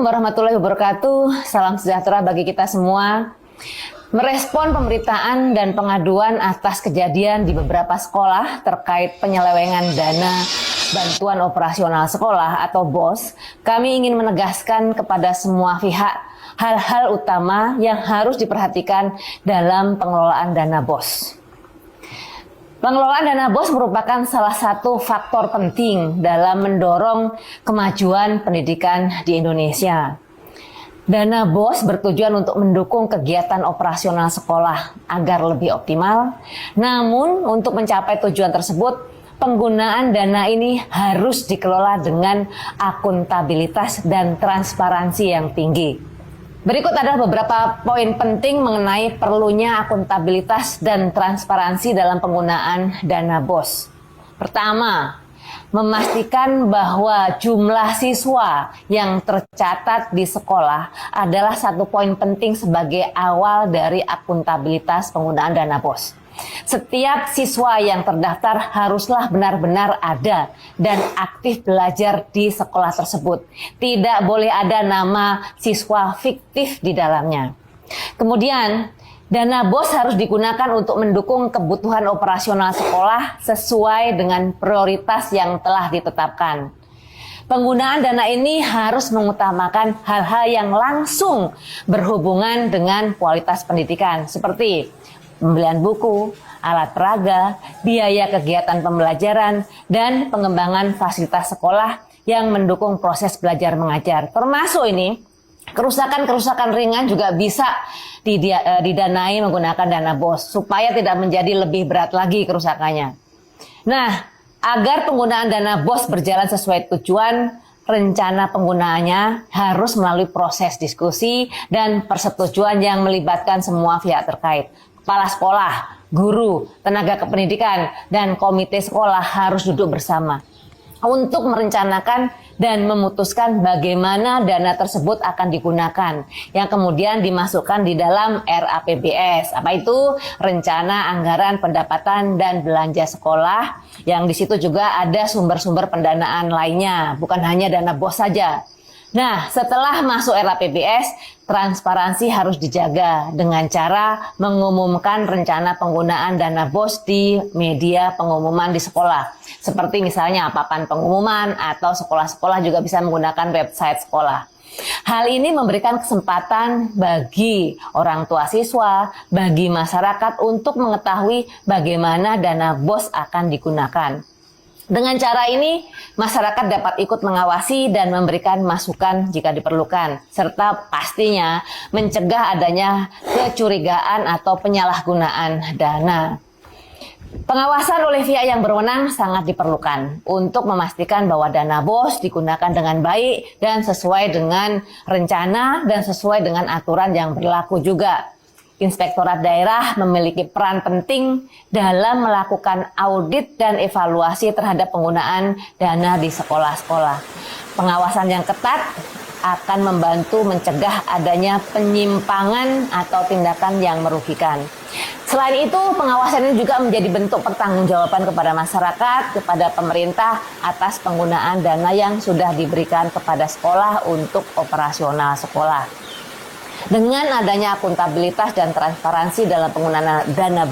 Assalamualaikum warahmatullahi wabarakatuh. Salam sejahtera bagi kita semua. Merespon pemberitaan dan pengaduan atas kejadian di beberapa sekolah terkait penyelewengan dana bantuan operasional sekolah atau BOS, kami ingin menegaskan kepada semua pihak hal-hal utama yang harus diperhatikan dalam pengelolaan dana BOS. Pengelolaan dana BOS merupakan salah satu faktor penting dalam mendorong kemajuan pendidikan di Indonesia. Dana BOS bertujuan untuk mendukung kegiatan operasional sekolah agar lebih optimal. Namun, untuk mencapai tujuan tersebut, penggunaan dana ini harus dikelola dengan akuntabilitas dan transparansi yang tinggi. Berikut adalah beberapa poin penting mengenai perlunya akuntabilitas dan transparansi dalam penggunaan dana BOS. Pertama, memastikan bahwa jumlah siswa yang tercatat di sekolah adalah satu poin penting sebagai awal dari akuntabilitas penggunaan dana BOS. Setiap siswa yang terdaftar haruslah benar-benar ada dan aktif belajar di sekolah tersebut. Tidak boleh ada nama siswa fiktif di dalamnya. Kemudian, dana BOS harus digunakan untuk mendukung kebutuhan operasional sekolah sesuai dengan prioritas yang telah ditetapkan. Penggunaan dana ini harus mengutamakan hal-hal yang langsung berhubungan dengan kualitas pendidikan, seperti pembelian buku, alat peraga, biaya kegiatan pembelajaran, dan pengembangan fasilitas sekolah yang mendukung proses belajar mengajar. Termasuk ini, kerusakan-kerusakan ringan juga bisa didanai menggunakan dana BOS, supaya tidak menjadi lebih berat lagi kerusakannya. Nah, agar penggunaan dana BOS berjalan sesuai tujuan, rencana penggunaannya harus melalui proses diskusi dan persetujuan yang melibatkan semua pihak terkait. Kepala sekolah, guru, tenaga kependidikan, dan komite sekolah harus duduk bersama untuk merencanakan dan memutuskan bagaimana dana tersebut akan digunakan, yang kemudian dimasukkan di dalam RAPBS. Apa itu? Rencana Anggaran Pendapatan dan Belanja Sekolah, yang di situ juga ada sumber-sumber pendanaan lainnya, bukan hanya dana BOS saja. Nah, setelah masuk RAPBS, transparansi harus dijaga dengan cara mengumumkan rencana penggunaan dana BOS di media pengumuman di sekolah. Seperti misalnya papan pengumuman atau sekolah-sekolah juga bisa menggunakan website sekolah. Hal ini memberikan kesempatan bagi orang tua siswa, bagi masyarakat untuk mengetahui bagaimana dana BOS akan digunakan. Dengan cara ini, masyarakat dapat ikut mengawasi dan memberikan masukan jika diperlukan, serta pastinya mencegah adanya kecurigaan atau penyalahgunaan dana. Pengawasan oleh pihak yang berwenang sangat diperlukan untuk memastikan bahwa dana BOS digunakan dengan baik dan sesuai dengan rencana dan sesuai dengan aturan yang berlaku juga. Inspektorat daerah memiliki peran penting dalam melakukan audit dan evaluasi terhadap penggunaan dana di sekolah-sekolah. Pengawasan yang ketat akan membantu mencegah adanya penyimpangan atau tindakan yang merugikan. Selain itu, pengawasan ini juga menjadi bentuk pertanggungjawaban kepada masyarakat, kepada pemerintah atas penggunaan dana yang sudah diberikan kepada sekolah untuk operasional sekolah. Dengan adanya akuntabilitas dan transparansi dalam penggunaan dana